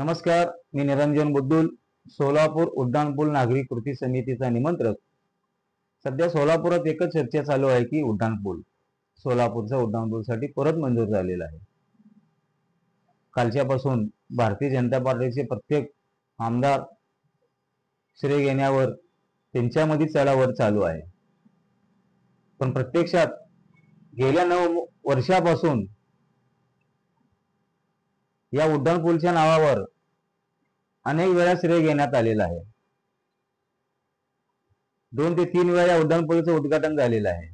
नमस्कार, मी निरंजन बुद्दुल, सोलापूर उड्डाणपूल नागरी कृती समितीचा निमंत्रक. सध्या सोलापुरात एकच चर्चा चालू आहे की उड्डाणपूल सोलापूरच्या उड्डाणपूलसाठी परत मंजूर झालेला आहे. कालच्यापासून भारतीय जनता पार्टीचे प्रत्येक आमदार श्रेय घेण्यावर त्यांच्यामध्ये चढाओढ चालू आहे. पण प्रत्यक्षात गेल्या 9 वर्षापासून या उड्डाणपूलच्या नावावर अनेक वेळा श्रेय घेण्यात आलेला आहे. 2 ते 3 वेळा या उड्डाणपूलचं उद्घाटन झालेलं आहे.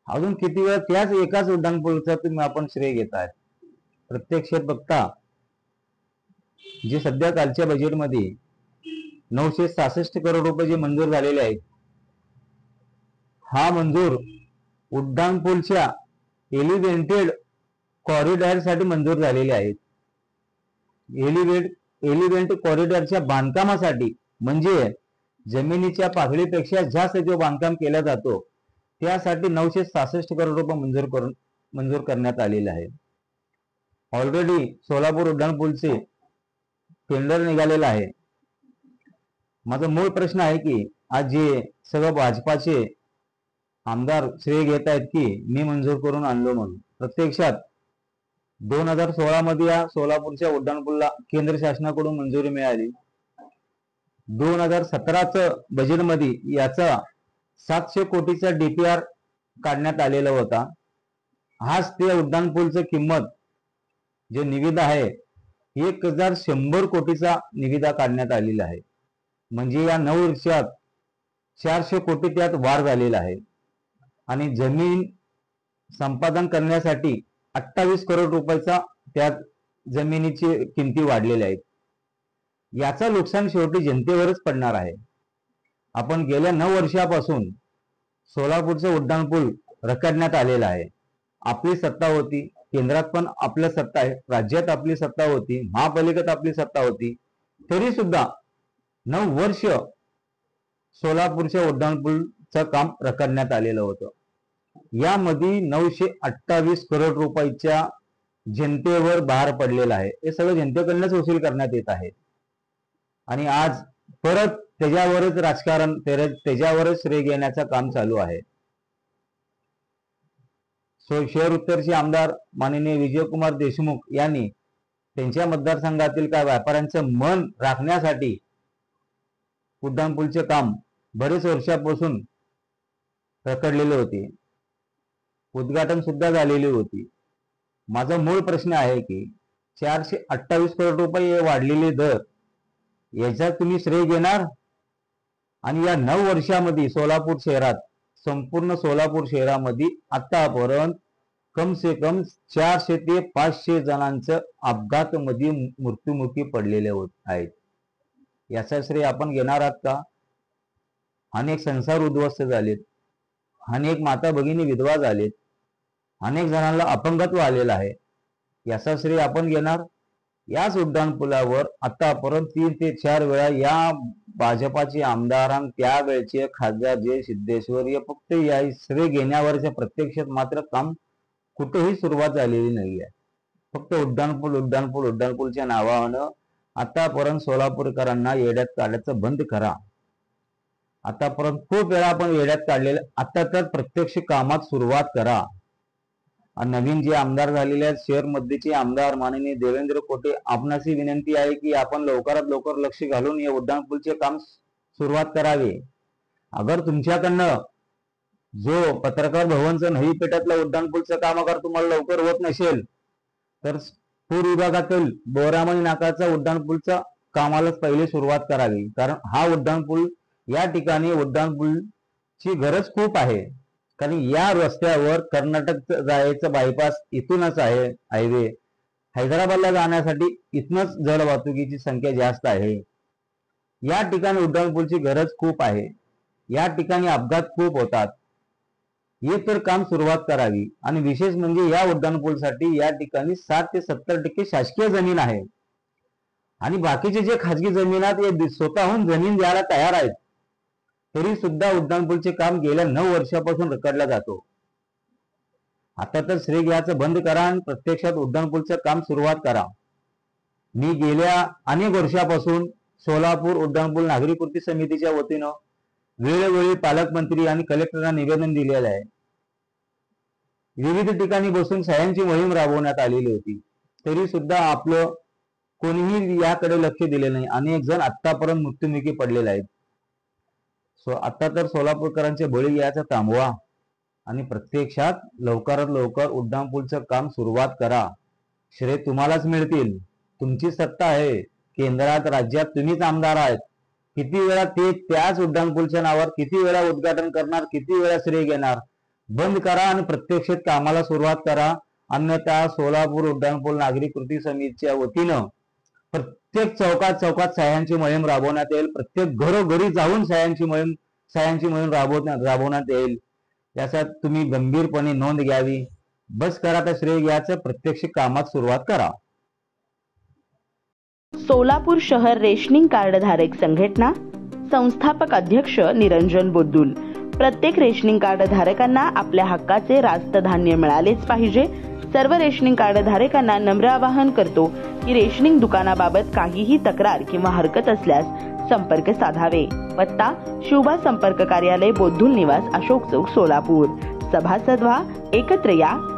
अजून किती वेळा त्याच एकाच उड्डाणपूलचा तुम्ही आपण श्रेय घेताय. प्रत्यक्षात बघता जे सध्या कालच्या बजेटमध्ये 966 करोड रुपये जे मंजूर झालेले आहेत, हा मंजूर उड्डाणपूलच्या एलिव्हेटेड कॉरिडॉरसाठी मंजूर झालेले आहेत. एलिव्हेंट कॉरिडॉरच्या बांधकामासाठी, म्हणजे जमिनीच्या पातळीपेक्षा जास्त जो बांधकाम केला जातो त्यासाठी 966 करोड रुपये मंजूर करण्यात आलेले आहे. ऑलरेडी सोलापूर उड्डाणपूलचे टेंडर निघालेला आहे. माझा मूळ प्रश्न आहे की आज जे सगळं भाजपाचे आमदार श्रेय घेत आहेत की मी मंजूर करून आणलो म्हणून, प्रत्यक्षात 2016 मध्ये या सोलापूरच्या उड्डाणपूलला केंद्र शासनाकडून मंजुरी मिळाली. 2017चं बजेटमध्ये याचा 700 कोटीचा DPR काढण्यात आलेला होता. आज त्या उड्डाणपूलचं किंमत जे निविदा आहे 1100 कोटीचा निविदा काढण्यात आलेला आहे. म्हणजे या 9 वर्षात 400 कोटी त्यात वाढ झालेला आहे. आणि जमीन संपादन करण्यासाठी 28 करोड रुपयाचा त्यात जमिनीची किमती वाढलेल्या आहेत. याचा नुकसान शेवटी जनतेवरच पडणार आहे. आपण गेल्या 9 वर्षापासून सोलापूरचं उड्डाणपूल रखडण्यात आलेला आहे. आपली सत्ता होती, केंद्रात पण आपली सत्ता आहे, राज्यात आपली सत्ता होती, महापालिकेत आपली सत्ता होती, तरी सुद्धा 9 वर्ष सोलापूरच्या उड्डाणपूलचं काम रखडण्यात आलेलं होतं. यामध्ये 928 करोड रुपयाच्या जनतेवर भार पडलेला आहे. हे सगळं जनतेकडूनच वसूल करण्यात येत आहे. आणि आज परत त्याच्यावरच राजकारण, त्याच्यावरच श्रेय घेण्याचं काम चालू आहे. शहर उत्तरचे आमदार माननीय विजयकुमार देशमुख यांनी त्यांच्या मतदारसंघातील काय व्यापाऱ्यांचं मन राखण्यासाठी उड्डाणपूलचे काम बरेच वर्षापासून रखडलेले होते. उद्घाटन सुद्धा झालेली होती. माझा मूळ प्रश्न आहे की 428 करोड रुपये वाढलेले दर याचा तुम्ही श्रेय घेणार? आणि या 9 वर्षामध्ये सोलापूर शहरात, संपूर्ण सोलापूर शहरामध्ये आतापर्यंत कम से कम 400 ते 500 जणांचं अपघातामध्ये मृत्युमुखी पडलेले आहेत. याचा श्रेय आपण घेणार आहात का? अनेक संसार उद्ध्वस्त झालेत, अनेक माता भगिनी विधवा झालेत, अनेक जणांना अपंगत्व आलेलं आहे. याचा श्रेय आपण घेणार? याच उड्डाणपुलावर आतापर्यंत 3 ते 4 वेळा या भाजपाचे आमदारांना त्यावेळेचे खासदार जय सिद्धेश्वर हे फक्त या श्रेय घेण्यावरच्या प्रत्यक्षात मात्र काम कुठेही सुरुवात झालेली नाही आहे. फक्त उड्डाणपूलच्या नावानं आतापर्यंत सोलापूरकरांना येड्यात काढायचं बंद करा. आतापर्यंत खूप वेळा आपण येड्यात काढलेलं, आता तर प्रत्यक्ष कामात सुरुवात करा. नवीन जे आमदार झालेले आहेत, शहर मध्येचे आमदार माननीय देवेंद्र कोटे, आपणाची विनंती आहे की आपण लवकरात लवकर लक्ष घालून या उड्डाणपूलचे काम सुरुवात करावे. अगर तुमच्याकडनं जो पत्रकार भवनचं नवी पेठातलं उड्डाणपूलचं काम अगर तुम्हाला लवकर होत नसेल तर पूर विभागातील बोरामणी नाकाचा उड्डाणपूलच्या कामालाच पहिले सुरुवात करावी. कारण हा उड्डाणपूल, या ठिकाणी उड्डाणपूलची गरज खूप आहे. कारण या रस्त्यावर कर्नाटक जायचं बायपास इथूनच आहे. हायवे हैदराबादला जाण्यासाठी इथूनच जड वाहतुकीची संख्या जास्त आहे. या ठिकाणी उड्डाणपूलची गरज खूप आहे. या ठिकाणी अपघात खूप होतात. हे तर काम सुरुवात करावी. आणि विशेष म्हणजे या उड्डाणपूलसाठी या ठिकाणी 60 ते 70% शासकीय जमीन आहे. आणि बाकीचे जे खाजगी जमीनात हे स्वतःहून जमीन द्यायला तयार आहेत, तरी सुद्धा उड्डाणपूलचे काम गेल्या 9 वर्षापासून रखडला जातो. आता तर श्रेय घ्यायचं बंद करा आणि प्रत्यक्षात उड्डाणपूलचं काम सुरुवात करा. मी गेल्या अनेक वर्षापासून सोलापूर उड्डाणपूल नागरी कृती समितीच्या वतीनं वेळोवेळी पालकमंत्री आणि कलेक्टरला निवेदन दिलेलं आहे. विविध ठिकाणी बसून सह्यांची मोहीम राबवण्यात आलेली होती, तरी सुद्धा आपलं कोणीही याकडे लक्ष दिले नाही. अनेक जण आतापर्यंत मृत्युमुखी पडलेले आहेत. आता तर सोलापूरकरांचे बळी घ्यायचं थांबवा आणि प्रत्यक्षात लवकरात लवकर उड्डाणपूलचं काम सुरुवात करा. श्रेय तुम्हालाच मिळतील. तुमची सत्ता आहे. केंद्रात राज्यात तुम्हीच आमदार आहेत. किती वेळा ते त्याच उड्डाणपूलच्या नावावर किती वेळा उद्घाटन करणार, किती वेळा श्रेय घेणार. बंद करा आणि प्रत्यक्षात कामाला सुरुवात करा. अन्यथा सोलापूर उड्डाणपूल नागरी कृती समितीच्या वतीनं प्रत्येक चौकात सह्यांची मोहीम राबवण्यात येईल. प्रत्येक घरोघरी जाऊन सह्यांची मोहीम राबवण्यात येईल. याच्यात तुम्ही गंभीरपणे नोंद घ्यावी. बस करा तर श्रेय घ्यायचं, प्रत्यक्ष कामात सुरुवात करा. सोलापूर शहर रेशनिंग कार्ड धारक संघटना, संस्थापक अध्यक्ष निरंजन बोद्दुल. प्रत्येक रेशनिंग कार्ड धारकांना आपल्या हक्काचे रास्त धान्य मिळालेच पाहिजे. सर्व रेशनिंग कार्ड धारकांना नम्र आवाहन करतो की रेशनिंग दुकानाबाबत काहीही तक्रार किंवा हरकत असल्यास संपर्क साधावे. पत्ता शुभा संपर्क कार्यालय, बोद्दुल निवास, अशोक चौक, सोलापूर. सभासद व्हा, एकत्र या,